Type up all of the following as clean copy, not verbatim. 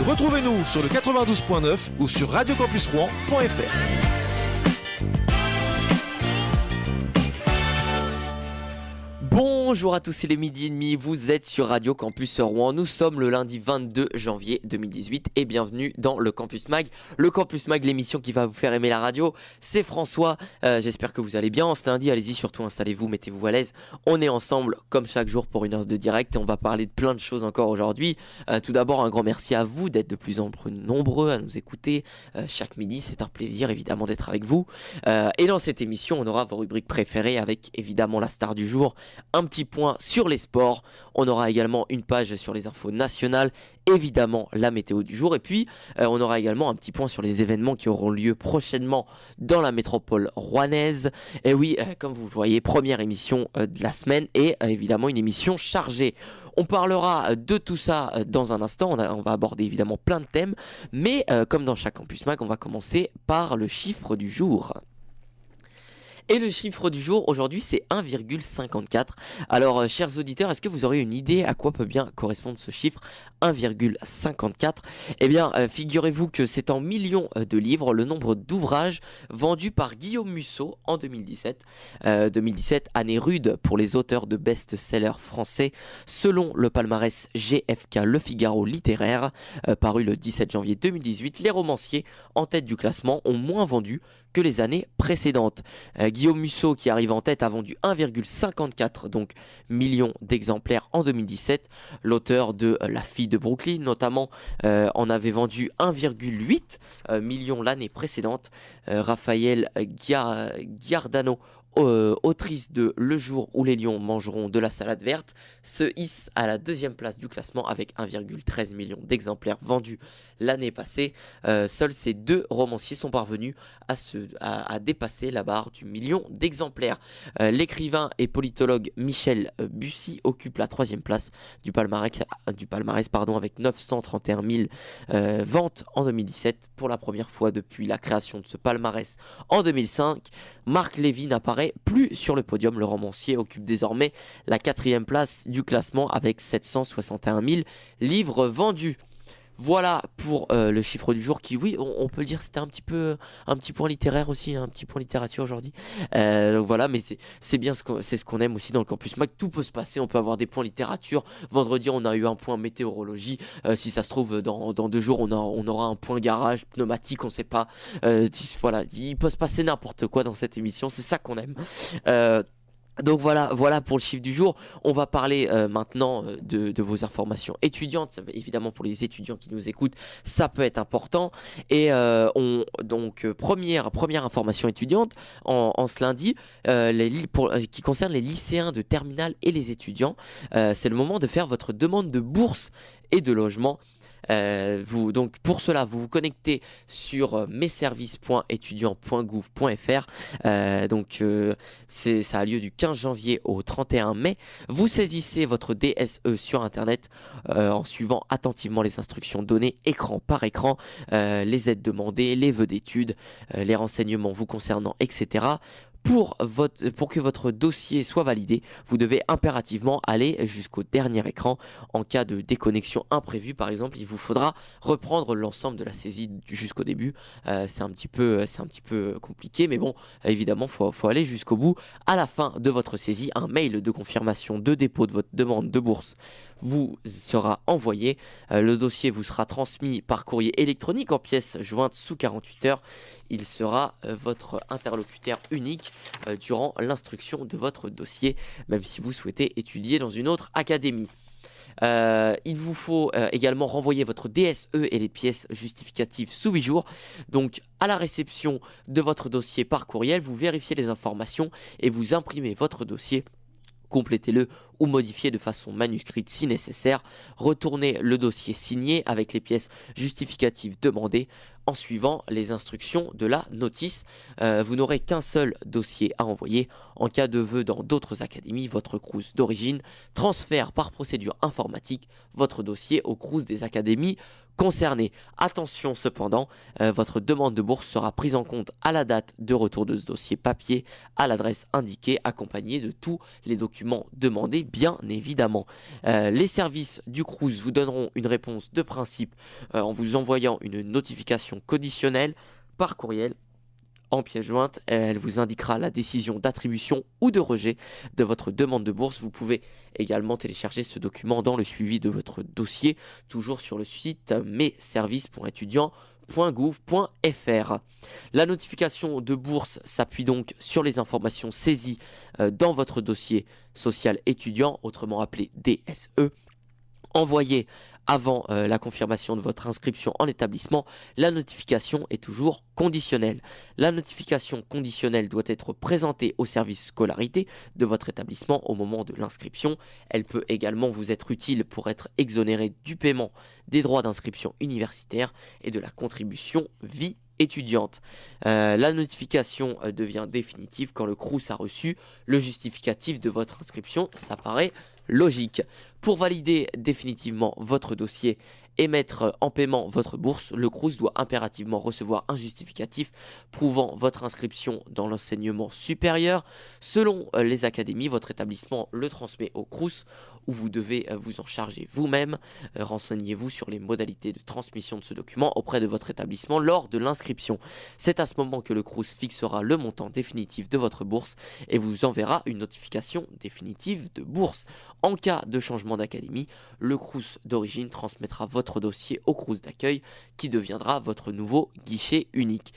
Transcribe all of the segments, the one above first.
Retrouvez-nous sur le 92.9 ou sur radiocampusrouen.fr. Bonjour à tous, il est midi et demi, vous êtes sur Radio Campus Rouen, nous sommes le lundi 22 janvier 2018 et bienvenue dans le Campus Mag. Le Campus Mag, l'émission qui va vous faire aimer la radio, c'est François, j'espère que vous allez bien en ce lundi, allez-y surtout installez-vous, mettez-vous à l'aise. On est ensemble comme chaque jour pour une heure de direct et on va parler de plein de choses encore aujourd'hui. Tout d'abord un grand merci à vous d'être de plus en plus nombreux à nous écouter chaque midi, c'est un plaisir évidemment d'être avec vous. Et dans cette émission on aura vos rubriques préférées avec évidemment la star du jour, un petit point sur les sports, on aura également une page sur les infos nationales, évidemment la météo du jour et puis on aura également un petit point sur les événements qui auront lieu prochainement dans la métropole rouennaise. Et oui, comme vous le voyez, première émission de la semaine et évidemment une émission chargée. On parlera de tout ça dans un instant, on va aborder évidemment plein de thèmes, mais comme dans chaque Campus Mag, on va commencer par le chiffre du jour. Et le chiffre du jour aujourd'hui c'est 1,54. Alors chers auditeurs, est-ce que vous aurez une idée à quoi peut bien correspondre ce chiffre 1,54? Eh bien figurez-vous que c'est en millions de livres le nombre d'ouvrages vendus par Guillaume Musso en 2017. 2017, année rude pour les auteurs de best-sellers français. Selon le palmarès GFK Le Figaro littéraire, paru le 17 janvier 2018, les romanciers en tête du classement ont moins vendu que les années précédentes. Guillaume Musso, qui arrive en tête, a vendu 1,54 donc millions d'exemplaires en 2017. L'auteur de La fille de Brooklyn notamment en avait vendu 1,8 millions l'année précédente. Raphaël Giardano, autrice de Le jour où les lions mangeront de la salade verte, se hisse à la deuxième place du classement avec 1,13 million d'exemplaires vendus l'année passée. Seuls ces deux romanciers sont parvenus à dépasser la barre du million d'exemplaires. L'écrivain et politologue Michel Bussy occupe la troisième place du palmarès avec 931 000 ventes en 2017. Pour la première fois depuis la création de ce palmarès en 2005, Marc Lévy n'apparaît plus sur le podium. Le romancier occupe désormais la quatrième place du classement avec 761 000 livres vendus. Voilà pour le chiffre du jour qui, oui, on peut le dire, c'était un petit point littéraire aussi, un petit point littérature aujourd'hui. Donc voilà, mais c'est bien c'est ce qu'on aime aussi dans le Campus Mag. Tout peut se passer, on peut avoir des points littérature. Vendredi, on a eu un point météorologie. Si ça se trouve, dans 2 jours, on aura un point garage, pneumatique, on sait pas. Voilà, il peut se passer n'importe quoi dans cette émission, c'est ça qu'on aime. Donc voilà pour le chiffre du jour. On va parler maintenant de vos informations étudiantes. Évidemment pour les étudiants qui nous écoutent, ça peut être important. Et première information étudiante en ce lundi, qui concerne les lycéens de terminale et les étudiants. C'est le moment de faire votre demande de bourse et de logement. Donc pour cela vous vous connectez sur messervices.etudiants.gouv.fr. Ça a lieu du 15 janvier au 31 mai. Vous saisissez votre DSE sur internet en suivant attentivement les instructions données écran par écran, les aides demandées, les vœux d'études, les renseignements vous concernant, etc. Pour que votre dossier soit validé, vous devez impérativement aller jusqu'au dernier écran. En cas de déconnexion imprévue, par exemple, il vous faudra reprendre l'ensemble de la saisie jusqu'au début. C'est un petit peu compliqué, mais bon, évidemment, faut aller jusqu'au bout. À la fin de votre saisie, un mail de confirmation de dépôt de votre demande de bourse vous sera envoyé. Le dossier vous sera transmis par courrier électronique en pièces jointes sous 48 heures. Il sera votre interlocuteur unique durant l'instruction de votre dossier, même si vous souhaitez étudier dans une autre académie. Il vous faut également renvoyer votre DSE et les pièces justificatives sous 8 jours. Donc à la réception de votre dossier par courriel, vous vérifiez les informations et vous imprimez votre dossier. Complétez-le ou modifiez de façon manuscrite si nécessaire. Retournez le dossier signé avec les pièces justificatives demandées en suivant les instructions de la notice. Vous n'aurez qu'un seul dossier à envoyer. En cas de vœu dans d'autres académies, votre Crous d'origine transfère par procédure informatique votre dossier au Crous des académies concernées. Attention cependant, votre demande de bourse sera prise en compte à la date de retour de ce dossier papier à l'adresse indiquée, accompagné de tous les documents demandés bien évidemment. Les services du Crous vous donneront une réponse de principe en vous envoyant une notification conditionnelle par courriel en pièce jointe. Elle vous indiquera la décision d'attribution ou de rejet de votre demande de bourse. Vous pouvez également télécharger ce document dans le suivi de votre dossier, toujours sur le site messervices.étudiants.gouv.fr. La notification de bourse s'appuie donc sur les informations saisies dans votre dossier social étudiant, autrement appelé DSE. Envoyé avant la confirmation de votre inscription en établissement, la notification est toujours conditionnelle. La notification conditionnelle doit être présentée au service scolarité de votre établissement au moment de l'inscription. Elle peut également vous être utile pour être exonéré du paiement des droits d'inscription universitaire et de la contribution vie étudiante. La notification devient définitive quand le Crous a reçu le justificatif de votre inscription. Ça paraît logique. Pour valider définitivement votre dossier et mettre en paiement votre bourse, le Crous doit impérativement recevoir un justificatif prouvant votre inscription dans l'enseignement supérieur. Selon les académies, votre établissement le transmet au Crous où vous devez vous en charger vous-même. Renseignez-vous sur les modalités de transmission de ce document auprès de votre établissement lors de l'inscription. C'est à ce moment que le Crous fixera le montant définitif de votre bourse et vous enverra une notification définitive de bourse. En cas de changement d'académie, le Crous d'origine transmettra votre dossier au Crous d'accueil qui deviendra votre nouveau guichet unique.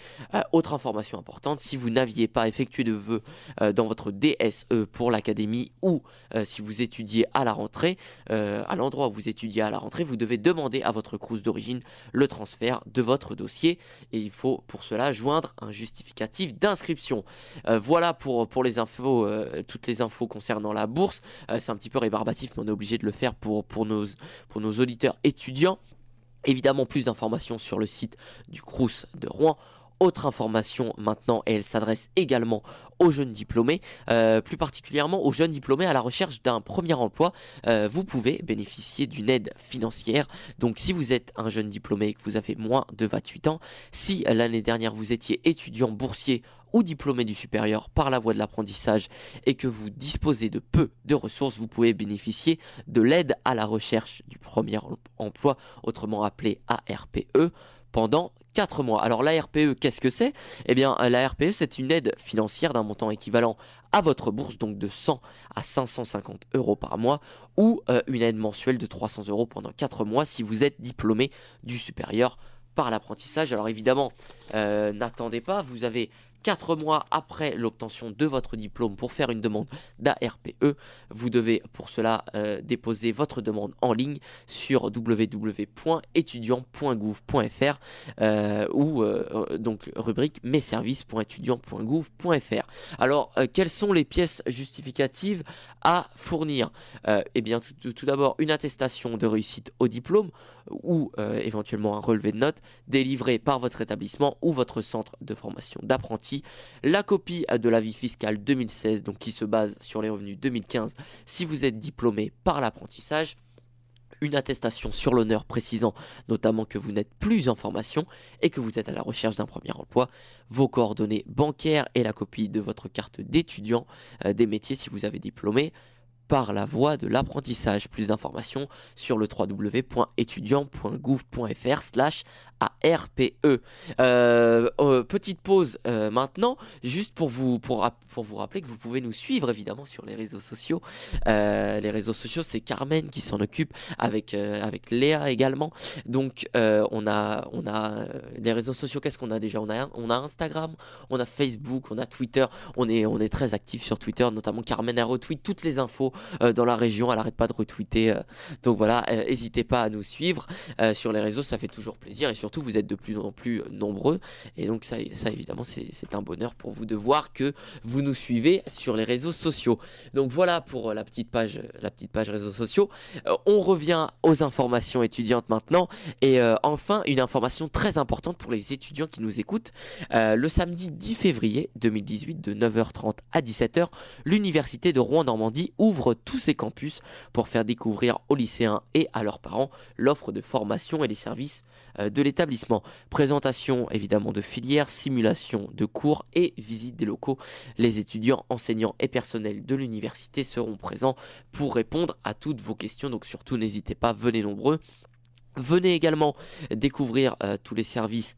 Autre information importante, si vous n'aviez pas effectué de vœux dans votre DSE pour l'académie ou si vous étudiez à la rentrée, à l'endroit où vous étudiez à la rentrée, vous devez demander à votre Crous d'origine le transfert de votre dossier et il faut pour cela joindre un justificatif d'inscription. Voilà pour les infos, toutes les infos concernant la bourse. C'est un petit peu rébarbatif, mais on est obligé de le faire pour nos auditeurs étudiants. Évidemment, plus d'informations sur le site du Crous de Rouen. Autre information maintenant, et elle s'adresse également aux jeunes diplômés, plus particulièrement aux jeunes diplômés à la recherche d'un premier emploi. Vous pouvez bénéficier d'une aide financière. Donc si vous êtes un jeune diplômé et que vous avez moins de 28 ans, si l'année dernière vous étiez étudiant boursier ou diplômé du supérieur par la voie de l'apprentissage et que vous disposez de peu de ressources, vous pouvez bénéficier de l'aide à la recherche du premier emploi, autrement appelé ARPE, pendant 4 mois. Alors la RPE, qu'est-ce que c'est ? Eh bien la RPE, c'est une aide financière d'un montant équivalent à votre bourse, donc de 100 à 550 euros par mois, ou une aide mensuelle de 300 euros pendant 4 mois si vous êtes diplômé du supérieur par l'apprentissage. Alors évidemment, n'attendez pas, vous avez 4 mois après l'obtention de votre diplôme pour faire une demande d'ARPE. Vous devez pour cela déposer votre demande en ligne sur www.étudiant.gouv.fr ou donc rubrique messervices.étudiant.gouv.fr. Alors quelles sont les pièces justificatives à fournir ? Eh bien tout d'abord une attestation de réussite au diplôme ou éventuellement un relevé de notes délivré par votre établissement ou votre centre de formation d'apprentis, la copie de l'avis fiscal 2016 donc qui se base sur les revenus 2015 si vous êtes diplômé par l'apprentissage, une attestation sur l'honneur précisant notamment que vous n'êtes plus en formation et que vous êtes à la recherche d'un premier emploi, vos coordonnées bancaires et la copie de votre carte d'étudiant des métiers si vous avez diplômé par la voie de l'apprentissage. Plus d'informations sur le www.étudiant.gouv.fr/ARPE. Petite pause maintenant, juste pour vous rappeler que vous pouvez nous suivre évidemment sur les réseaux sociaux. Les réseaux sociaux, c'est Carmen qui s'en occupe avec Léa également. Donc on a les réseaux sociaux, qu'est-ce qu'on a déjà ? On a Instagram, on a Facebook, on a Twitter. On est très actifs sur Twitter, notamment Carmen a retweet toutes les infos dans la région, elle arrête pas de retweeter, donc voilà, n'hésitez pas à nous suivre sur les réseaux, ça fait toujours plaisir et surtout vous êtes de plus en plus nombreux et donc ça évidemment c'est un bonheur pour vous de voir que vous nous suivez sur les réseaux sociaux. Donc voilà pour la petite page réseaux sociaux. On revient aux informations étudiantes maintenant et enfin une information très importante pour les étudiants qui nous écoutent. Le samedi 10 février 2018 de 9h30 à 17h, l'université de Rouen-Normandie ouvre tous ses campus pour faire découvrir aux lycéens et à leurs parents l'offre de formation et les services de l'établissement. d'établissement. Présentation évidemment de filières, simulation de cours et visite des locaux. Les étudiants, enseignants et personnels de l'université seront présents pour répondre à toutes vos questions. Donc surtout n'hésitez pas, venez nombreux. Venez également découvrir tous les services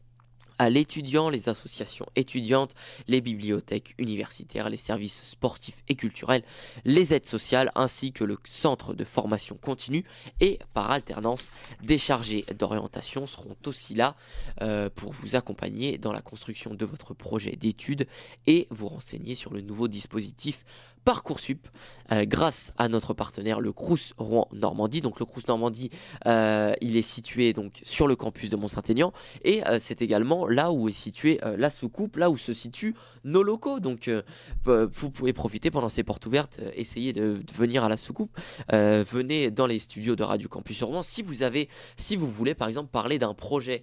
à l'étudiant, les associations étudiantes, les bibliothèques universitaires, les services sportifs et culturels, les aides sociales ainsi que le centre de formation continue et par alternance, des chargés d'orientation seront aussi là pour vous accompagner dans la construction de votre projet d'études et vous renseigner sur le nouveau dispositif Parcoursup grâce à notre partenaire le Crous Rouen Normandie. Donc le Crous Normandie il est situé donc sur le campus de Mont-Saint-Aignan et c'est également là où est située la soucoupe, là où se situent nos locaux. Donc vous pouvez profiter pendant ces portes ouvertes, essayer de venir à la soucoupe, venez dans les studios de Radio Campus Rouen si vous voulez par exemple parler d'un projet,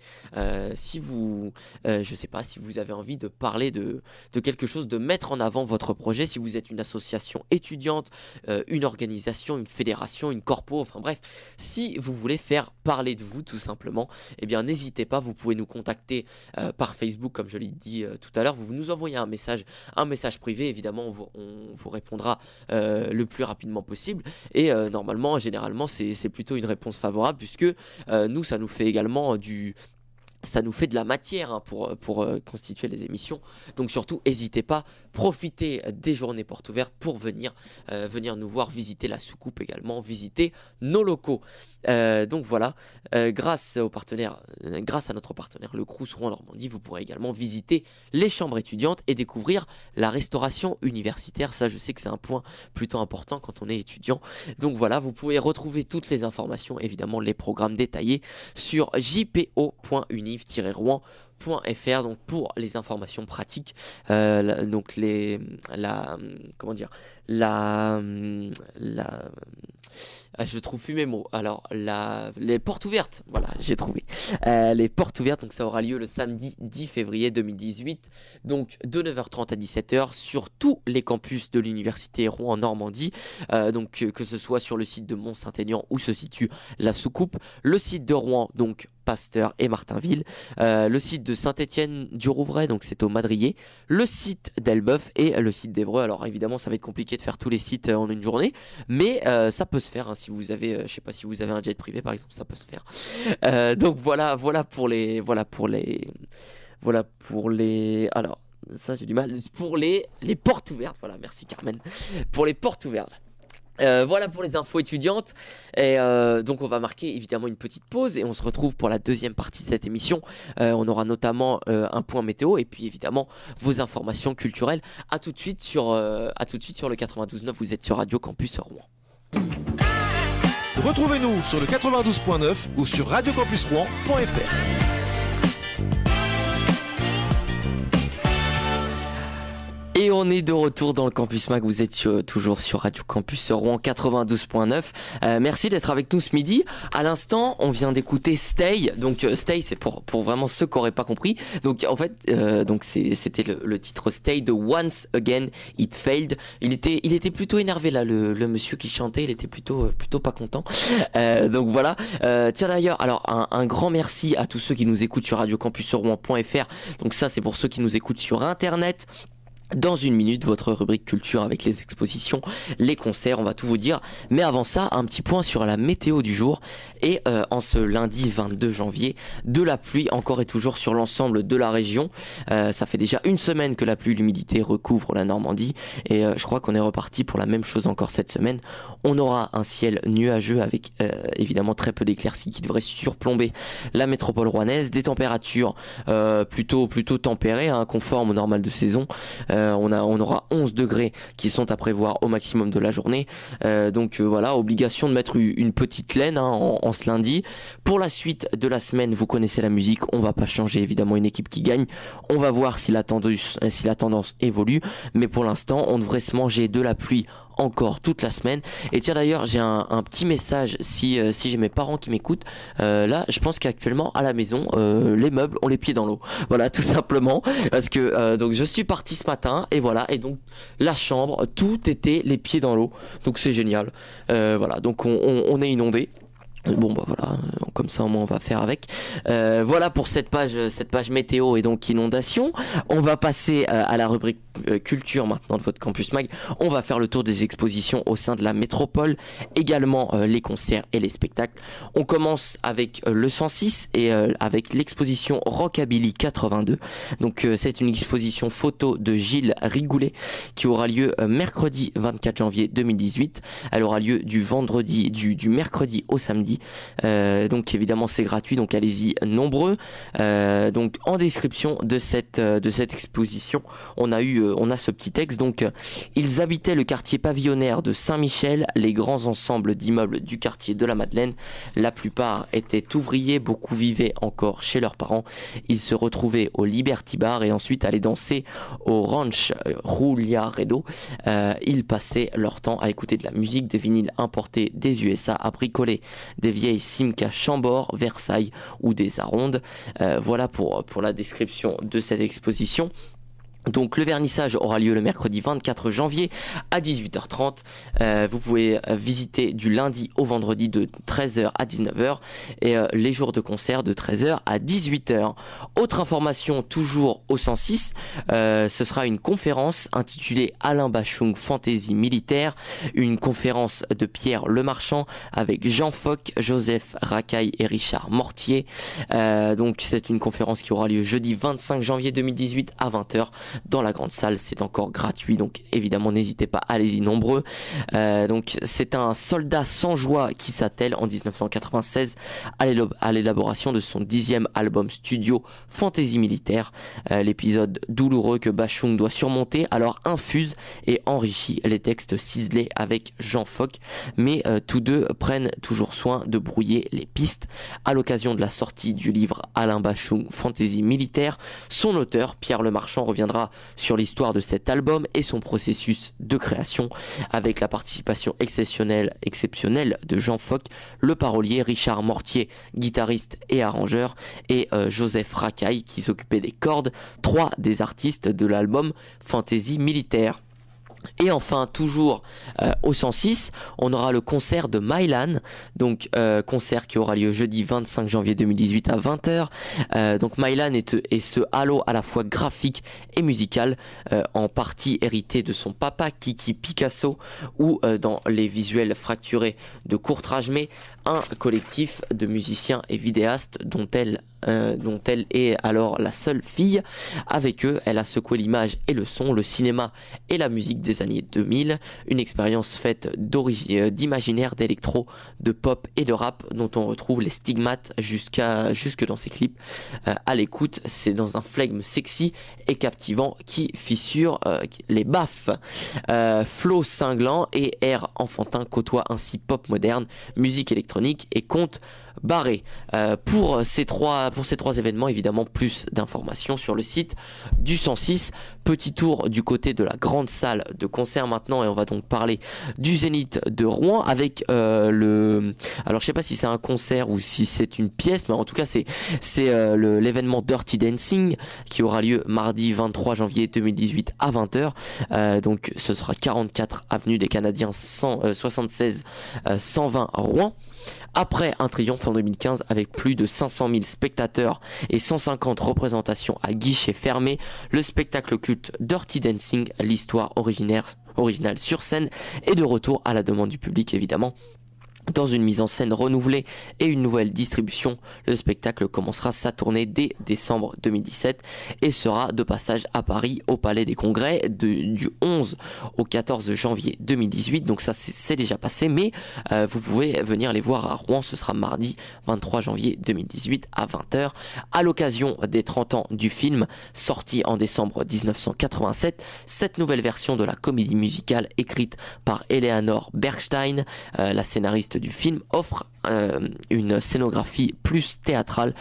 si vous je sais pas, si vous avez envie de parler de quelque chose, de mettre en avant votre projet, si vous êtes une association étudiante, une organisation, une fédération, une corpo, enfin bref, si vous voulez faire parler de vous tout simplement, eh bien n'hésitez pas, vous pouvez nous contacter par Facebook comme je l'ai dit tout à l'heure, vous nous envoyez un message privé, évidemment on vous répondra le plus rapidement possible et normalement, généralement c'est plutôt une réponse favorable puisque nous ça nous fait également ça nous fait de la matière pour constituer les émissions. Donc surtout, n'hésitez pas, profitez des journées portes ouvertes pour venir nous voir, visiter la soucoupe également, visiter nos locaux. Donc voilà, grâce à notre partenaire le Crous Rouen Normandie, vous pourrez également visiter les chambres étudiantes et découvrir la restauration universitaire. Ça, je sais que c'est un point plutôt important quand on est étudiant. Donc voilà, vous pouvez retrouver toutes les informations, évidemment les programmes détaillés sur jpo.univ-rouen.fr. Donc pour les informations pratiques, donc je trouve plus mes mots. Alors les portes ouvertes, voilà, j'ai trouvé. Les portes ouvertes, donc ça aura lieu le samedi 10 février 2018, donc de 9h30 à 17h sur tous les campus de l'université Rouen Normandie. Donc que ce soit sur le site de Mont-Saint-Aignan où se situe la soucoupe, le site de Rouen, donc Pasteur et Martinville, le site de Saint-Étienne-du-Rouvray, donc c'est au Madrier, le site d'Elbeuf et le site d'Évreux. Alors évidemment ça va être compliqué de faire tous les sites en une journée, mais ça peut se faire hein, si vous avez, je sais pas si vous avez un jet privé par exemple, ça peut se faire. Donc voilà pour les, alors ça j'ai du mal, pour les portes ouvertes, voilà, merci Carmen, pour les portes ouvertes. Voilà pour les infos étudiantes et donc on va marquer évidemment une petite pause et on se retrouve pour la deuxième partie de cette émission. On aura notamment un point météo et puis évidemment vos informations culturelles. À tout de suite sur le 92.9. Vous êtes sur Radio Campus Rouen. Retrouvez-nous sur le 92.9 ou sur radiocampusrouen.fr. Et on est de retour dans le Campus Mag, vous êtes toujours sur Radio Campus Rouen 92.9. Merci d'être avec nous ce midi. À l'instant, on vient d'écouter Stay. Donc Stay, c'est pour vraiment ceux qui n'auraient pas compris. Donc en fait, c'était le titre Stay de Once Again It Failed. Il était plutôt énervé là, le monsieur qui chantait, il était plutôt pas content. Donc voilà. Tiens d'ailleurs, alors un grand merci à tous ceux qui nous écoutent sur radiocampusrouen.fr. Donc ça, c'est pour ceux qui nous écoutent sur Internet. Dans une minute, votre rubrique culture avec les expositions, les concerts, on va tout vous dire. Mais avant ça, un petit point sur la météo du jour. Et en ce lundi 22 janvier, de la pluie encore et toujours sur l'ensemble de la région. Ça fait déjà une semaine que la pluie et l'humidité recouvrent la Normandie. Et je crois qu'on est reparti pour la même chose encore cette semaine. On aura un ciel nuageux avec évidemment très peu d'éclaircies qui devraient surplomber la métropole rouennaise. Des températures plutôt tempérées, hein, conformes au normal de saison. On aura 11 degrés qui sont à prévoir au maximum de la journée. Donc voilà, obligation de mettre une petite laine hein, en ce lundi. Pour la suite de la semaine, vous connaissez la musique, on va pas changer évidemment une équipe qui gagne. On va voir si la tendance évolue. Mais pour l'instant, on devrait se manger de la pluie encore toute la semaine. Et tiens d'ailleurs, j'ai un petit message si j'ai mes parents qui m'écoutent. Là, je pense qu'actuellement à la maison, les meubles ont les pieds dans l'eau. Voilà, tout simplement. Parce que donc je suis parti ce matin et voilà. Et donc la chambre, tout était les pieds dans l'eau. Donc c'est génial. Voilà, donc on est inondé. Bon bah voilà, comme ça au moins on va faire avec. Voilà pour cette page météo et donc inondation. On va passer à la rubrique culture maintenant de votre Campus Mag. On va faire le tour des expositions au sein de la métropole, également les concerts et les spectacles. On commence avec le 106 et avec l'exposition Rockabilly 82. Donc c'est une exposition photo de Gilles Rigoulet qui aura lieu mercredi 24 janvier 2018. Elle aura lieu du mercredi au samedi. Donc évidemment c'est gratuit, donc allez-y nombreux. Donc en description de cette exposition, on a ce petit texte. Donc ils habitaient le quartier pavillonnaire de Saint-Michel, les grands ensembles d'immeubles du quartier de la Madeleine. La plupart étaient ouvriers, beaucoup vivaient encore chez leurs parents. Ils se retrouvaient au Liberty Bar et ensuite allaient danser au Ranch Rouliaredo. Ils passaient leur temps à écouter de la musique, des vinyles importés des USA, à bricoler des vieilles Simca Chambord, Versailles ou des Arondes. Voilà pour la description de cette exposition. Donc le vernissage aura lieu le mercredi 24 janvier à 18h30. Vous pouvez visiter du lundi au vendredi de 13h à 19h et les jours de concert de 13h à 18h. Autre information toujours au 106, ce sera une conférence intitulée Alain Bachung Fantaisie militaire, une conférence de Pierre Lemarchand avec Jean Foc, Joseph Racaille et Richard Mortier. Donc c'est une conférence qui aura lieu jeudi 25 janvier 2018 à 20h. Dans la grande salle, c'est encore gratuit, donc évidemment n'hésitez pas, allez-y nombreux. Donc c'est un soldat sans joie qui s'attelle en 1996 à l'élaboration de son 10e album studio Fantaisie militaire. L'épisode douloureux que Bachung doit surmonter alors infuse et enrichit les textes ciselés avec Jean Foc, mais tous deux prennent toujours soin de brouiller les pistes. À l'occasion de la sortie du livre Alain Bachung Fantaisie militaire, son auteur Pierre Lemarchand reviendra sur l'histoire de cet album et son processus de création, avec la participation exceptionnelle de Jean Foc, le parolier, Richard Mortier, guitariste et arrangeur, et Joseph Racaille qui s'occupait des cordes, trois des artistes de l'album Fantaisie militaire. Et enfin, toujours au 106, on aura le concert de Mylan, donc concert qui aura lieu jeudi 25 janvier 2018 à 20h. Donc Mylan est ce halo à la fois graphique et musical, en partie hérité de son papa Kiki Picasso, ou dans les visuels fracturés de Courtrage, mais un collectif de musiciens et vidéastes dont elle est alors la seule fille. Avec eux, elle a secoué l'image et le son, le cinéma et la musique des années 2000, une expérience faite d'imaginaire, d'électro, de pop et de rap dont on retrouve les stigmates jusque dans ses clips. À l'écoute, c'est dans un flegme sexy et captivant qui fissure les baffes. Flow cinglant et air enfantin côtoient ainsi pop moderne, musique électronique et contes barrés. Pour ces trois événements, évidemment, plus d'informations sur le site du 106. Petit tour du côté de la grande salle de concert maintenant, et on va donc parler du Zénith de Rouen avec alors je sais pas si c'est un concert ou si c'est une pièce, mais en tout cas c'est l'événement Dirty Dancing qui aura lieu mardi 23 janvier 2018 à 20h. Donc ce sera 44 avenue des Canadiens 76 120 Rouen. Après un triomphe en 2015 avec plus de 500 000 spectateurs et 150 représentations à guichet fermé, le spectacle culte Dirty Dancing, l'histoire originale sur scène, est de retour à la demande du public évidemment. Dans une mise en scène renouvelée et une nouvelle distribution, le spectacle commencera sa tournée dès décembre 2017 et sera de passage à Paris au Palais des Congrès du 11 au 14 janvier 2018. Donc ça c'est déjà passé, mais vous pouvez venir les voir à Rouen, ce sera mardi 23 janvier 2018 à 20h. À l'occasion des 30 ans du film, sorti en décembre 1987, cette nouvelle version de la comédie musicale écrite par Eleanor Bergstein, la scénariste du film, offre une scénographie plus théâtrale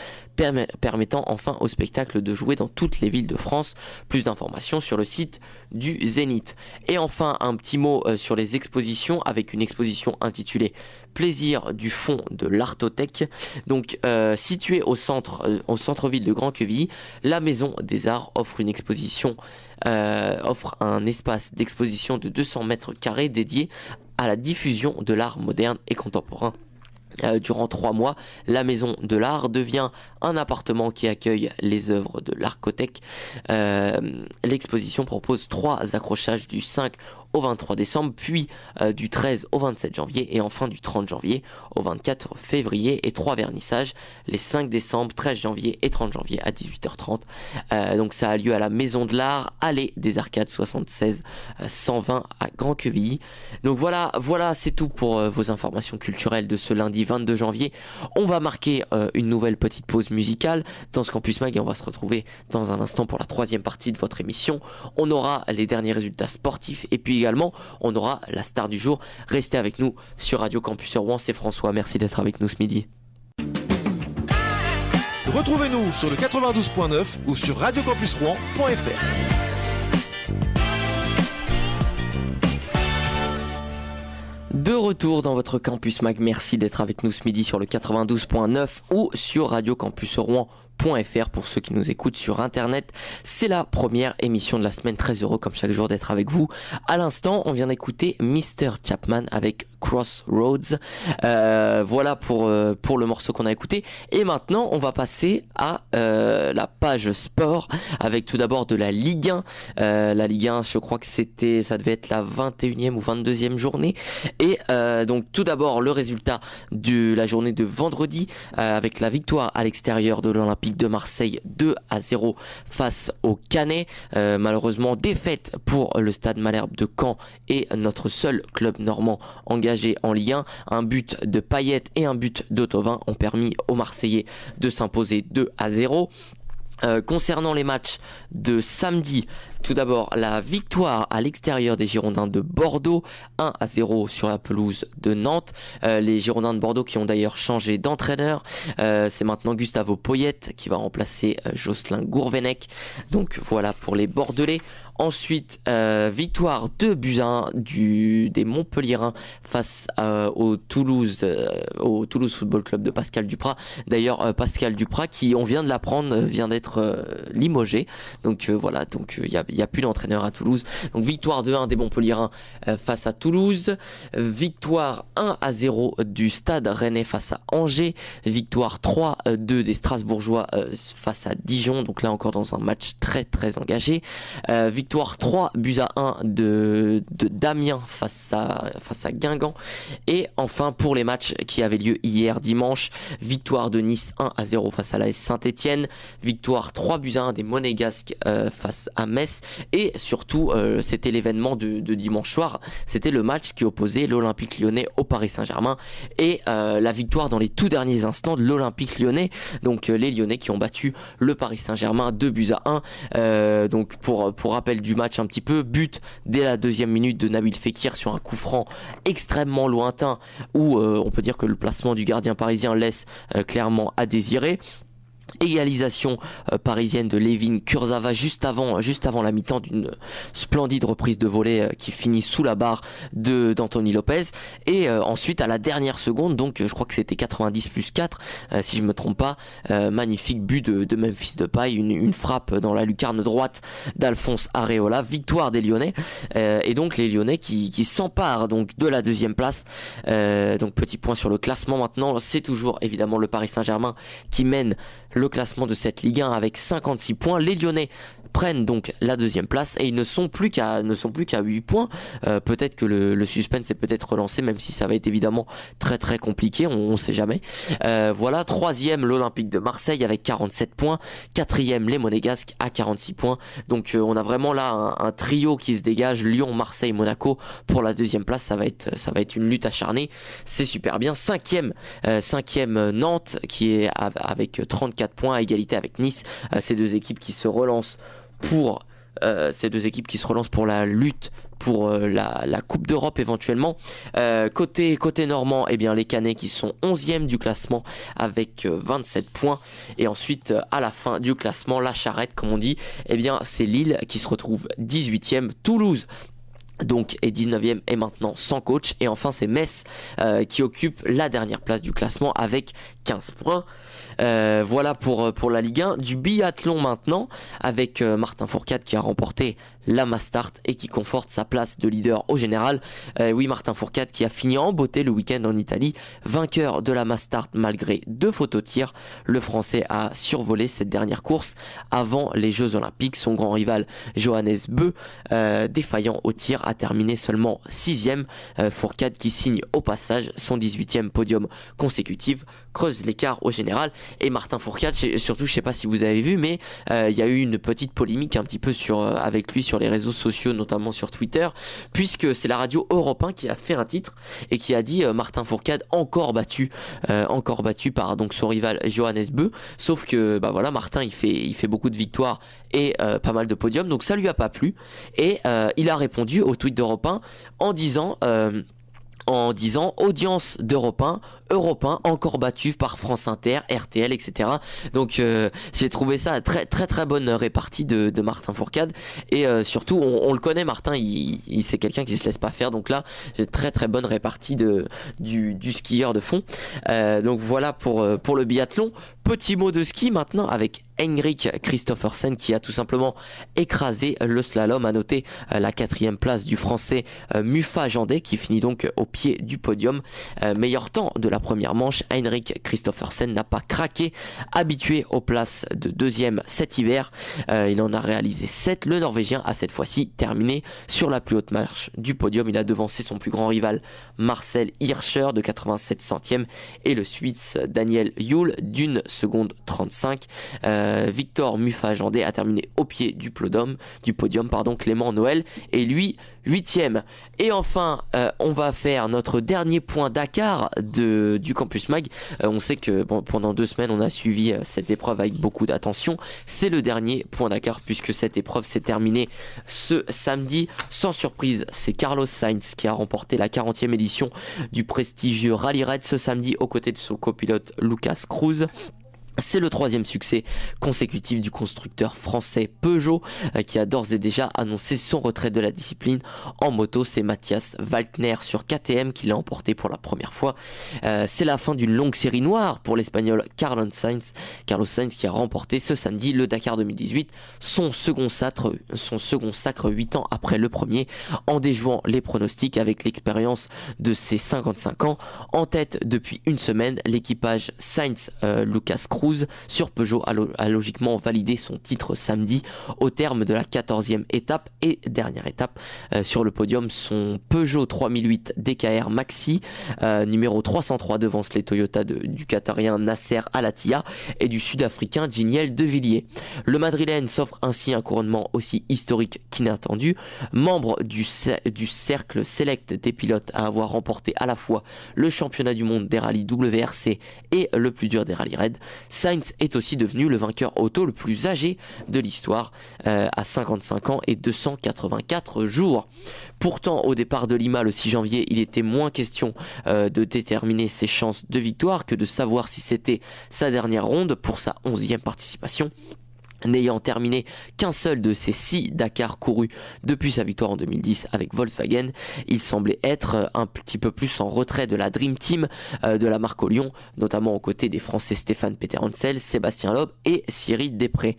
permettant enfin au spectacle de jouer dans toutes les villes de France. Plus d'informations sur le site du Zénith. Et enfin un petit mot sur les expositions, avec une exposition intitulée Plaisir du fond de l'Artothèque. Donc située au centre-ville de Grand-Quevilly, la Maison des Arts offre une exposition, offre un espace d'exposition de 200 mètres carrés dédié à la diffusion de l'art moderne et contemporain Durant 3 mois, la Maison de l'Art devient un appartement qui accueille les œuvres de l'Arcothèque. L'exposition propose 3 accrochages du 5 au 23 décembre, puis du 13 au 27 janvier et enfin du 30 janvier au 24 février et 3 vernissages les 5 décembre, 13 janvier et 30 janvier à 18h30. Donc ça a lieu à la Maison de l'Art, allée des Arcades 76 120 à Grand-Quevilly. Donc voilà, c'est tout pour vos informations culturelles de ce lundi 22 janvier. On va marquer une nouvelle petite pause musicale dans ce Campus Mag et on va se retrouver dans un instant pour la 3e partie de votre émission. On aura les derniers résultats sportifs et puis également on aura la star du jour. Restez avec nous sur Radio Campus Rouen, c'est François, merci d'être avec nous ce midi. Retrouvez-nous sur le 92.9 ou sur radiocampusrouen.fr. De retour dans votre Campus Mag, merci d'être avec nous ce midi sur le 92.9 ou sur radiocampusrouen.fr pour ceux qui nous écoutent sur internet. C'est la première émission de la semaine, très heureux comme chaque jour d'être avec vous. À l'instant, on vient d'écouter Mr. Chapman avec Crossroads. Voilà pour le morceau qu'on a écouté. Et maintenant, on va passer à la page sport avec tout d'abord de la Ligue 1. La Ligue 1, je crois que ça devait être la 21e ou 22e journée. Et donc tout d'abord le résultat de la journée de vendredi avec la victoire à l'extérieur de l'Olympique de Marseille 2-0 face au Canet. Malheureusement défaite pour le Stade Malherbe de Caen et notre seul club normand engagé en Ligue 1. Un but de Payet et un but d'Autovin ont permis aux Marseillais de s'imposer 2-0. Concernant les matchs de samedi, tout d'abord la victoire à l'extérieur des Girondins de Bordeaux 1-0 sur la pelouse de Nantes. Les Girondins de Bordeaux qui ont d'ailleurs changé d'entraîneur. C'est maintenant Gustavo Poyet qui va remplacer Jocelyn Gourvenec. Donc voilà pour les Bordelais. Ensuite, victoire 2-1 des Montpelliérains face au Toulouse Football Club de Pascal Duprat. D'ailleurs, Pascal Duprat qui, on vient de l'apprendre, vient d'être limogé. Donc voilà, il y a plus d'entraîneur à Toulouse. Donc victoire 2-1 des Montpelliérains face à Toulouse. Victoire 1-0 du Stade Rennais face à Angers. Victoire 3-2 des Strasbourgeois face à Dijon. Donc là encore dans un match très très engagé. Victoire 3-1 de Damien face à Guingamp. Et enfin pour les matchs qui avaient lieu hier dimanche, victoire de Nice 1-0 face à l'AS Saint-Etienne, victoire 3-1 des Monégasques face à Metz et surtout c'était l'événement de dimanche soir, c'était le match qui opposait l'Olympique Lyonnais au Paris Saint-Germain et la victoire dans les tout derniers instants de l'Olympique Lyonnais, donc les Lyonnais qui ont battu le Paris Saint-Germain 2-1. Donc pour rappel du match un petit peu, but dès la 2e minute de Nabil Fekir sur un coup franc extrêmement lointain où on peut dire que le placement du gardien parisien laisse clairement à désirer. Égalisation parisienne de Lévin Kurzawa juste avant la mi-temps d'une splendide reprise de volée qui finit sous la barre d'Anthony Lopez et ensuite à la dernière seconde, donc je crois que c'était 90 plus 4 si je me trompe pas, magnifique but de Memphis Depay, une frappe dans la lucarne droite d'Alphonse Areola, victoire des Lyonnais et donc les Lyonnais qui s'emparent donc de la 2e place. Donc petit point sur le classement maintenant, c'est toujours évidemment le Paris Saint-Germain qui mène le classement de cette Ligue 1 avec 56 points. Les Lyonnais prennent donc la 2e place et ils ne sont plus qu'à 8 points. Peut-être que le suspense est peut-être relancé, même si ça va être évidemment très très compliqué, on sait jamais. Voilà, 3e l'Olympique de Marseille avec 47 points, 4e les Monégasques à 46 points. Donc on a vraiment là un trio qui se dégage, Lyon, Marseille, Monaco pour la 2e place. Ça va être une lutte acharnée, c'est super bien. 5e Nantes qui est avec 34 points à égalité avec Nice. Ces deux équipes qui se relancent pour la lutte pour la Coupe d'Europe éventuellement. Côté normand, eh bien les Canets qui sont 11e du classement avec 27 points. Et ensuite, à la fin du classement, la charrette comme on dit, eh bien c'est Lille qui se retrouve 18e. Toulouse donc est 19e et maintenant sans coach. Et enfin c'est Metz qui occupe la dernière place du classement avec 15 points. Voilà pour la Ligue 1. Du biathlon maintenant avec Martin Fourcade qui a remporté la Mastart et qui conforte sa place de leader au général. Oui, Martin Fourcade qui a fini en beauté le week-end en Italie, vainqueur de la Mastart malgré 2 fautes au tir. Le Français a survolé cette dernière course avant les Jeux Olympiques. Son grand rival Johannes Beu, défaillant au tir, a terminé seulement 6e. Fourcade qui signe au passage son 18e podium consécutif, creuse l'écart au général. Et Martin Fourcade, surtout, je sais pas si vous avez vu, mais il y a eu une petite polémique un petit peu avec lui sur les réseaux sociaux, notamment sur Twitter, puisque c'est la radio Europe 1 qui a fait un titre et qui a dit Martin Fourcade encore battu par donc son rival Johannes Beu. Sauf que voilà, Martin il fait beaucoup de victoires et pas mal de podiums, donc ça lui a pas plu. Et il a répondu au tweet d'Europe 1 en disant audience d'Europe 1, Europe 1 encore battu par France Inter, RTL, etc. Donc j'ai trouvé ça très très très bonne répartie de Martin Fourcade. Et surtout on le connaît, Martin, il c'est quelqu'un qui se laisse pas faire. Donc là j'ai très très bonne répartie du skieur de fond. Donc voilà pour le biathlon. Petit mot de ski maintenant avec Henrik Kristoffersen qui a tout simplement écrasé le slalom. À noter la 4e place du français Mufa Jandet qui finit donc au pied du podium. Meilleur temps de la première manche, Henrik Kristoffersen n'a pas craqué. Habitué aux places de 2e cet hiver, il en a réalisé 7. Le Norvégien a cette fois-ci terminé sur la plus haute marche du podium. Il a devancé son plus grand rival Marcel Hirscher de 87 centièmes et le Suisse Daniel Juhl d'une seconde 35. Victor Mufa-Jandet a terminé au pied du podium. Clément Noël est lui 8e. Et enfin, on va faire notre dernier point Dakar du Campus Mag. On sait que pendant 2 semaines, on a suivi cette épreuve avec beaucoup d'attention. C'est le dernier point Dakar puisque cette épreuve s'est terminée ce samedi. Sans surprise, c'est Carlos Sainz qui a remporté la 40e édition du prestigieux Rallye Raid ce samedi aux côtés de son copilote Lucas Cruz. C'est le 3e succès consécutif du constructeur français Peugeot qui a d'ores et déjà annoncé son retrait de la discipline. En moto, c'est Matthias Waltner sur KTM qui l'a emporté pour la première fois. C'est la fin d'une longue série noire pour l'Espagnol Carlos Sainz qui a remporté ce samedi le Dakar 2018, son second sacre 8 ans après le premier, en déjouant les pronostics avec l'expérience de ses 55 ans. En tête depuis une semaine, l'équipage Sainz-Lucas Cruz sur Peugeot a logiquement validé son titre samedi au terme de la 14e étape et dernière étape. Sur le podium, son Peugeot 3008 DKR Maxi, numéro 303 devance les Toyota du Qatarien Nasser Al-Attiyah et du Sud-Africain Giniel De Villiers. Le Madrilène s'offre ainsi un couronnement aussi historique qu'inattendu. Membre du cercle select des pilotes à avoir remporté à la fois le championnat du monde des rallyes WRC et le plus dur des rallyes raid, Sainz est aussi devenu le vainqueur auto le plus âgé de l'histoire, à 55 ans et 284 jours. Pourtant, au départ de Lima le 6 janvier, il était moins question de déterminer ses chances de victoire que de savoir si c'était sa dernière ronde pour sa 11e participation. N'ayant terminé qu'un seul de ses 6 Dakar courus depuis sa victoire en 2010 avec Volkswagen, il semblait être un petit peu plus en retrait de la Dream Team de la marque au Lyon, notamment aux côtés des Français Stéphane Peterhansel, Sébastien Loeb et Cyril Després.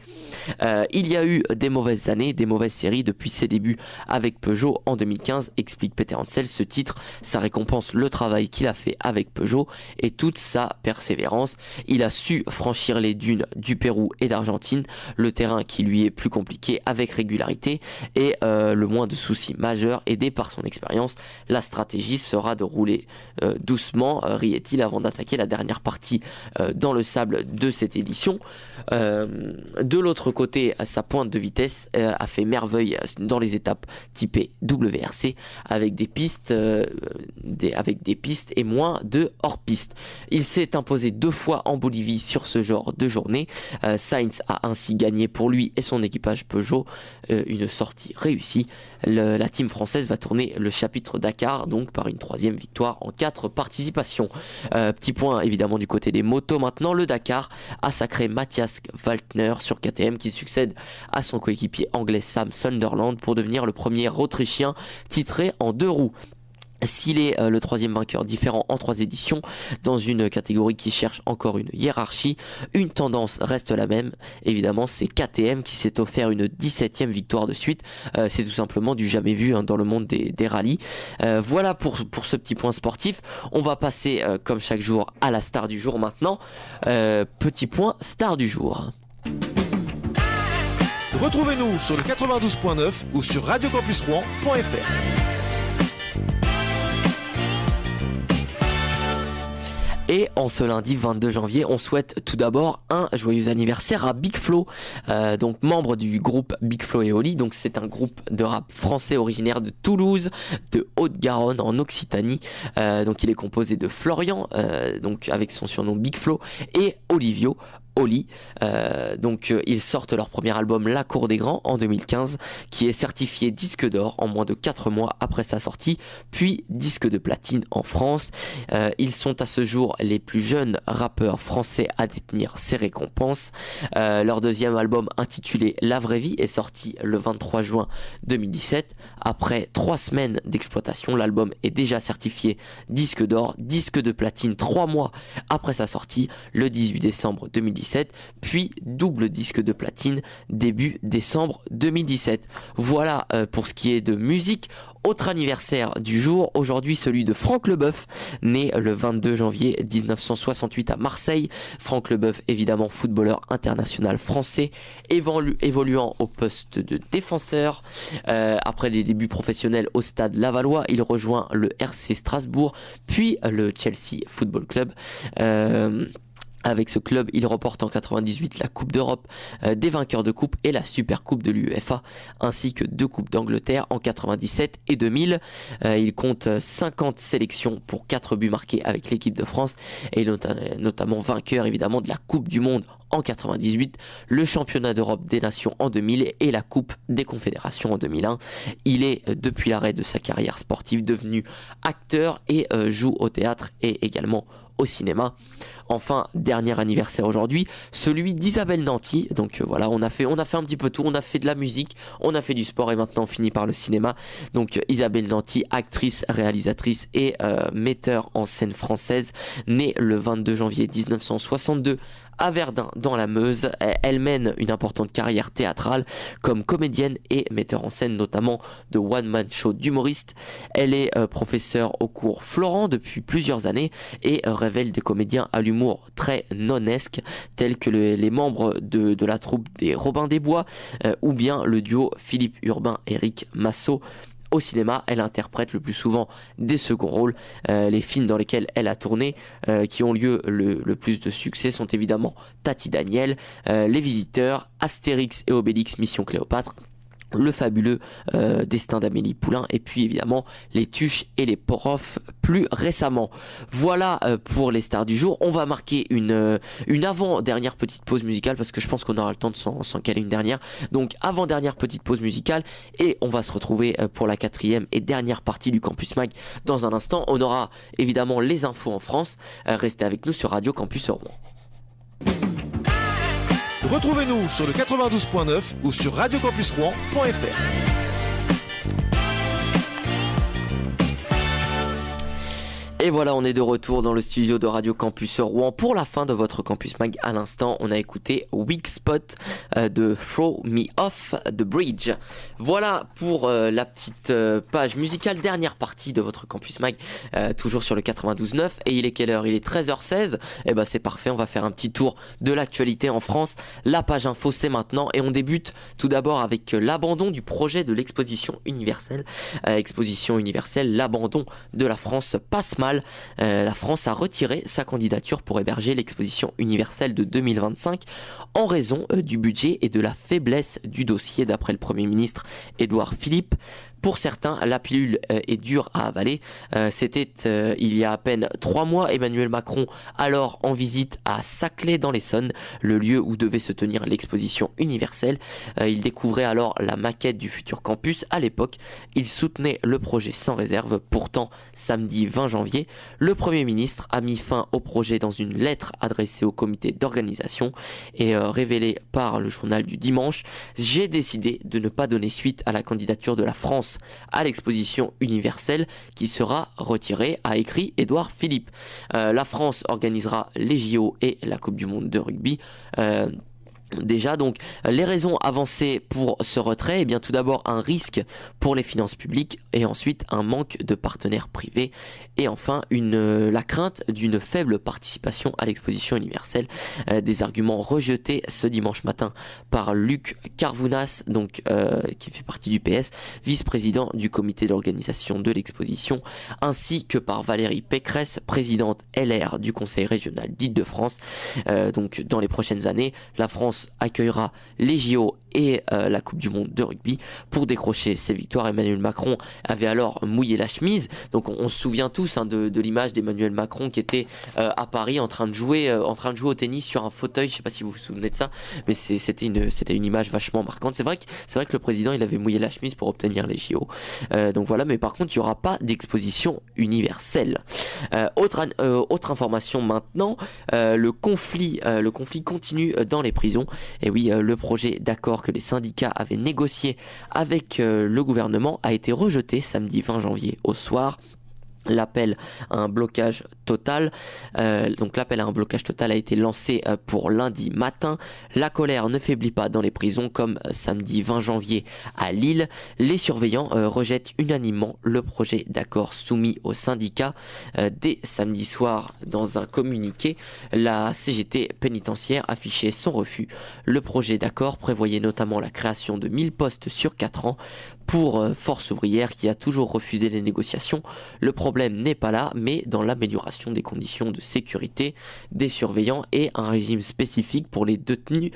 Il y a eu des mauvaises années, des mauvaises séries depuis ses débuts avec Peugeot en 2015, explique Peterhansel. Ce titre, ça récompense le travail qu'il a fait avec Peugeot et toute sa persévérance. Il a su franchir les dunes du Pérou et d'Argentine, le terrain qui lui est plus compliqué avec régularité et le moins de soucis majeurs. Aidé par son expérience, la stratégie sera de rouler doucement, riait-il avant d'attaquer la dernière partie dans le sable de cette édition. De l'autre côté, sa pointe de vitesse a fait merveille dans les étapes typées WRC avec des pistes et moins de hors-piste. Il s'est imposé 2 fois en Bolivie sur ce genre de journée. Sainz a ainsi gagné pour lui et son équipage Peugeot une sortie réussie. La team française va tourner le chapitre Dakar donc par une 3e victoire en 4 participations. Petit point évidemment du côté des motos maintenant. Le Dakar a sacré Matthias Waltner sur KTM qui succède à son coéquipier anglais Sam Sunderland pour devenir le premier Autrichien titré en 2 roues. S'il est le troisième vainqueur différent en 3 éditions, dans une catégorie qui cherche encore une hiérarchie, une tendance reste la même. Évidemment, c'est KTM qui s'est offert une 17e victoire de suite. C'est tout simplement du jamais vu dans le monde des rallyes. Voilà pour ce petit point sportif. On va passer, comme chaque jour, à la star du jour maintenant. Petit point star du jour. Retrouvez-nous sur le 92.9 ou sur radiocampusrouen.fr. Et en ce lundi 22 janvier, on souhaite tout d'abord un joyeux anniversaire à Big Flo, donc membre du groupe Big Flo et Oli. Donc c'est un groupe de rap français originaire de Toulouse, de Haute-Garonne en Occitanie. Donc il est composé de Florian, donc avec son surnom Big Flo, et Olivio. Oli. Ils sortent leur premier album La Cour des Grands en 2015, qui est certifié disque d'or en moins de 4 mois après sa sortie, puis disque de platine en France. Ils sont à ce jour les plus jeunes rappeurs français à détenir ces récompenses. Leur deuxième album intitulé La Vraie Vie est sorti le 23 juin 2017. Après 3 semaines d'exploitation, l'album est déjà certifié disque d'or, disque de platine 3 mois après sa sortie, le 18 décembre 2017. Puis double disque de platine début décembre 2017. Voilà pour ce qui est de musique. Autre anniversaire du jour, aujourd'hui celui de Franck Leboeuf, né le 22 janvier 1968 à Marseille. Franck Leboeuf, évidemment footballeur international français, évoluant au poste de défenseur. Après des débuts professionnels au Stade Lavallois, il rejoint le RC Strasbourg, puis le Chelsea Football Club. Avec ce club, il remporte en 98 la Coupe d'Europe des vainqueurs de coupe et la Super Coupe de l'UEFA, ainsi que 2 Coupes d'Angleterre en 97 et 2000. Il compte 50 sélections pour 4 buts marqués avec l'équipe de France et notamment vainqueur évidemment de la Coupe du Monde en 98, le championnat d'Europe des Nations en 2000 et la Coupe des Confédérations en 2001. Il est, depuis l'arrêt de sa carrière sportive, devenu acteur et joue au théâtre et également au cinéma. Enfin, dernier anniversaire aujourd'hui, celui d'Isabelle Nanty. Donc voilà, on a fait un petit peu tout, on a fait de la musique, on a fait du sport et maintenant on finit par le cinéma. Donc Isabelle Nanty, actrice, réalisatrice et metteur en scène française, née le 22 janvier 1962 à Verdun dans la Meuse. Elle mène une importante carrière théâtrale comme comédienne et metteur en scène, notamment de one-man show d'humoriste. Elle est professeure au cours Florent depuis plusieurs années et révèle des comédiens à l'humour très nonesque, tels que les membres de la troupe des Robins des Bois ou bien le duo Philippe Urbain-Éric Massot. Au cinéma, elle interprète le plus souvent des seconds rôles. Les films dans lesquels elle a tourné, qui ont lieu le plus de succès, sont évidemment Tati Daniel, Les Visiteurs, Astérix et Obélix Mission Cléopâtre, Le fabuleux destin d'Amélie Poulain et puis évidemment Les Tuches et les Profs plus récemment. Voilà pour les stars du jour. On va marquer une avant-dernière petite pause musicale parce que je pense qu'on aura le temps de s'en caler une dernière. Donc avant-dernière petite pause musicale et on va se retrouver pour la 4e et dernière partie du Campus Mag dans un instant. On aura évidemment les infos en France. Restez avec nous sur Radio Campus Rouen. Retrouvez-nous sur le 92.9 ou sur radiocampusrouen.fr. Et voilà, on est de retour dans le studio de Radio Campus Rouen pour la fin de votre Campus Mag. À l'instant, on a écouté Weak Spot de Throw Me Off the Bridge. Voilà pour la petite page musicale, dernière partie de votre Campus Mag, toujours sur le 92.9. Et il est quelle heure? Il est 13h16. Et ben c'est parfait, on va faire un petit tour de l'actualité en France. La page info, c'est maintenant. Et on débute tout d'abord avec l'abandon du projet de l'exposition universelle. Exposition universelle, l'abandon de la France passe mal. La France a retiré sa candidature pour héberger l'exposition universelle de 2025 en raison du budget et de la faiblesse du dossier d'après le Premier ministre Édouard Philippe. Pour certains, la pilule est dure à avaler. C'était il y a à peine 3 mois, Emmanuel Macron, alors en visite à Saclay dans l'Essonne, le lieu où devait se tenir l'exposition universelle. Il découvrait alors la maquette du futur campus. À l'époque, il soutenait le projet sans réserve. Pourtant, samedi 20 janvier, le Premier ministre a mis fin au projet dans une lettre adressée au comité d'organisation et révélée par le journal du dimanche. J'ai décidé de ne pas donner suite à la candidature de la France France à l'exposition universelle qui sera retirée, a écrit Édouard Philippe. La France organisera les JO et la Coupe du Monde de rugby. Déjà, donc, les raisons avancées pour ce retrait, eh bien, tout d'abord, un risque pour les finances publiques et ensuite un manque de partenaires privés et enfin la crainte d'une faible participation à l'exposition universelle. Des arguments rejetés ce dimanche matin par Luc Carvounas, donc, qui fait partie du PS, vice-président du comité d'organisation de l'exposition, ainsi que par Valérie Pécresse, présidente LR du Conseil régional d'Île-de-France. Donc, dans les prochaines années, la France accueillera les JO et la Coupe du Monde de rugby. Pour décrocher ces victoires, Emmanuel Macron avait alors mouillé la chemise. Donc on se souvient tous de l'image d'Emmanuel Macron qui était à Paris en train de jouer au tennis sur un fauteuil. Je ne sais pas si vous vous souvenez de ça, mais c'était une image vachement marquante. C'est vrai que le président il avait mouillé la chemise pour obtenir les JO. Donc voilà, mais par contre il n'y aura pas d'exposition universelle. Autre information maintenant, le conflit continue dans les prisons. Et oui, le projet d'accord que les syndicats avaient négocié avec le gouvernement a été rejeté samedi 20 janvier au soir. L'appel à un blocage total, a été lancé pour lundi matin. La colère ne faiblit pas dans les prisons comme samedi 20 janvier à Lille. Les surveillants rejettent unanimement le projet d'accord soumis aux syndicats. Dès samedi soir, dans un communiqué, la CGT pénitentiaire affichait son refus. Le projet d'accord prévoyait notamment la création de 1000 postes sur 4 ans pour Force ouvrière qui a toujours refusé les négociations. Le problème n'est pas là, mais dans l'amélioration des conditions de sécurité des surveillants et un régime spécifique pour les détenus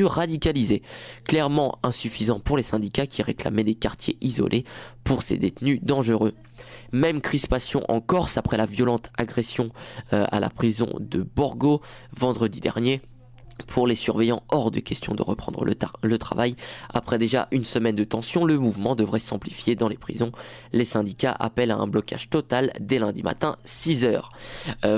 radicalisés. Clairement insuffisant pour les syndicats qui réclamaient des quartiers isolés pour ces détenus dangereux. Même crispation en Corse après la violente agression à la prison de Borgo vendredi dernier. Pour les surveillants, hors de question de reprendre le travail. Après déjà une semaine de tension, le mouvement devrait s'amplifier dans les prisons. Les syndicats appellent à un blocage total dès lundi matin, 6h.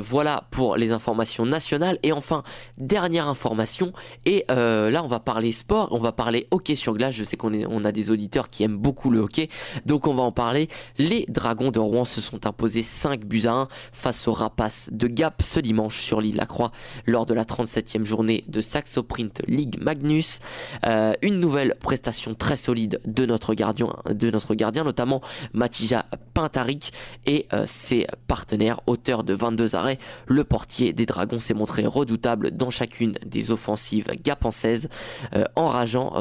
Voilà pour les informations nationales. Et enfin, dernière information, et là on va parler sport, on va parler hockey sur glace. Je sais qu'on a des auditeurs qui aiment beaucoup le hockey, donc on va en parler. Les Dragons de Rouen se sont imposés 5-1 face aux Rapaces de Gap ce dimanche sur l'île La Croix lors de la 37e journée de Saxo Print League Magnus. Une nouvelle prestation très solide de notre gardien, notamment Matija Pintaric et ses partenaires, auteur de 22 arrêts. Le portier des Dragons s'est montré redoutable dans chacune des offensives gapençaises, enrageant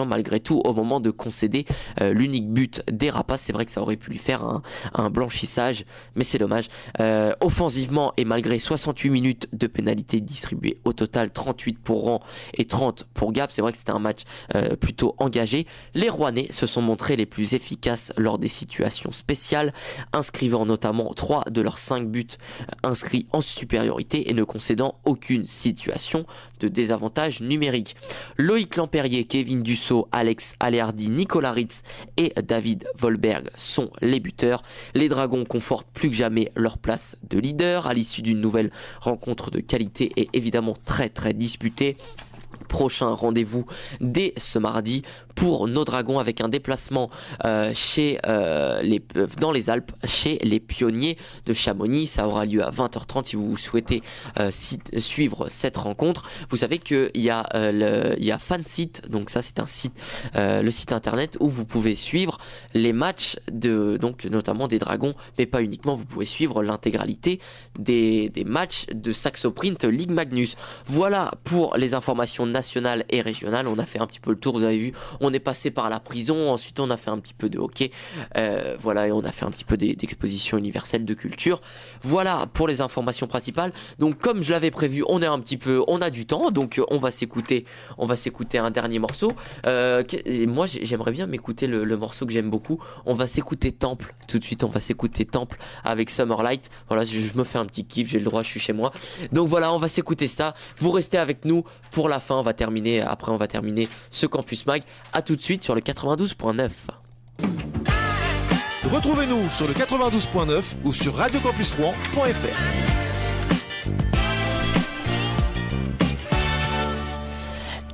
malgré tout au moment de concéder l'unique but des Rapaces. C'est vrai que ça aurait pu lui faire un blanchissage, mais c'est dommage. Offensivement, et malgré 68 minutes de pénalité distribuées au total, 38 pour Rouen et 30 pour Gap, c'est vrai que c'était un match plutôt engagé. Les Rouennais se sont montrés les plus efficaces lors des situations spéciales, inscrivant notamment 3 de leurs 5 buts inscrits en supériorité et ne concédant aucune situation de désavantage numérique. Loïc Lampérier, Kevin Dussault, Alex Aleardi, Nicolas Ritz et David Volberg sont les buteurs. Les Dragons confortent plus que jamais leur place de leader à l'issue d'une nouvelle rencontre de qualité et évidemment très disputée. Prochain rendez-vous dès ce mardi pour nos Dragons avec un déplacement dans les Alpes chez les Pionniers de Chamonix. Ça aura lieu à 20h30 si vous souhaitez suivre cette rencontre. Vous savez qu'il y a Fansite, donc ça c'est un site, le site internet où vous pouvez suivre les matchs donc notamment des Dragons, mais pas uniquement, vous pouvez suivre l'intégralité des matchs de Saxo Print League Magnus. Voilà pour les informations nationales et régionales. On a fait un petit peu le tour, vous avez vu, on est passé par la prison, ensuite on a fait un petit peu de hockey, voilà, et on a fait un petit peu d'exposition universelle de culture. Voilà pour les informations principales. Donc comme je l'avais prévu, on a du temps, donc on va s'écouter un dernier morceau. Moi j'aimerais bien m'écouter le morceau que j'aime beaucoup. On va s'écouter Temple tout de suite, on va s'écouter Temple avec Summerlight. Voilà, je me fais un petit kiff, j'ai le droit, je suis chez moi. Donc voilà, on va s'écouter ça. Vous restez avec nous pour la fin, on va terminer ce Campus Mag. À tout de suite sur le 92.9. Retrouvez-nous sur le 92.9 ou sur radiocampusrouen.fr.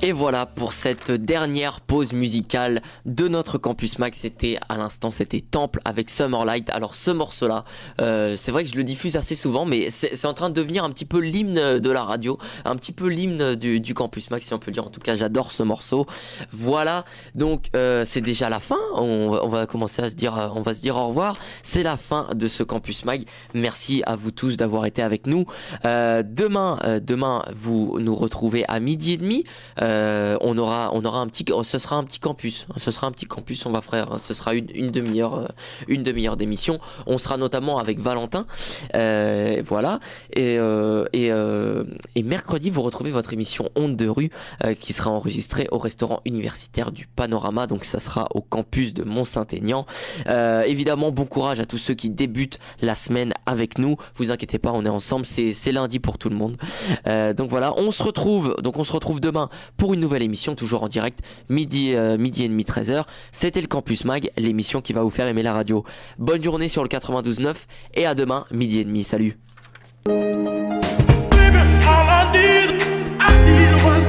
Et voilà pour cette dernière pause musicale de notre Campus Mag. C'était à l'instant, c'était Temple avec Summerlight. Alors ce morceau-là, c'est vrai que je le diffuse assez souvent, mais c'est en train de devenir un petit peu l'hymne de la radio, un petit peu l'hymne du Campus Mag, si on peut dire. En tout cas, j'adore ce morceau. Voilà, donc c'est déjà la fin. On va commencer à se dire, on va se dire au revoir. C'est la fin de ce Campus Mag. Merci à vous tous d'avoir été avec nous. Demain, vous nous retrouvez à 12h30. On aura un petit, ce sera un petit campus. On va faire, ce sera une demi-heure d'émission. On sera notamment avec Valentin, voilà. Et mercredi, vous retrouvez votre émission Onde de rue, qui sera enregistrée au restaurant universitaire du Panorama. Donc ça sera au campus de Mont-Saint-Aignan. Évidemment, bon courage à tous ceux qui débutent la semaine avec nous. Vous inquiétez pas, on est ensemble. C'est lundi pour tout le monde. Donc voilà, on se retrouve demain pour une nouvelle émission, toujours en direct, midi et demi, 13h. C'était le Campus Mag, l'émission qui va vous faire aimer la radio. Bonne journée sur le 92.9 et à demain, midi et demi. Salut. Baby, all I need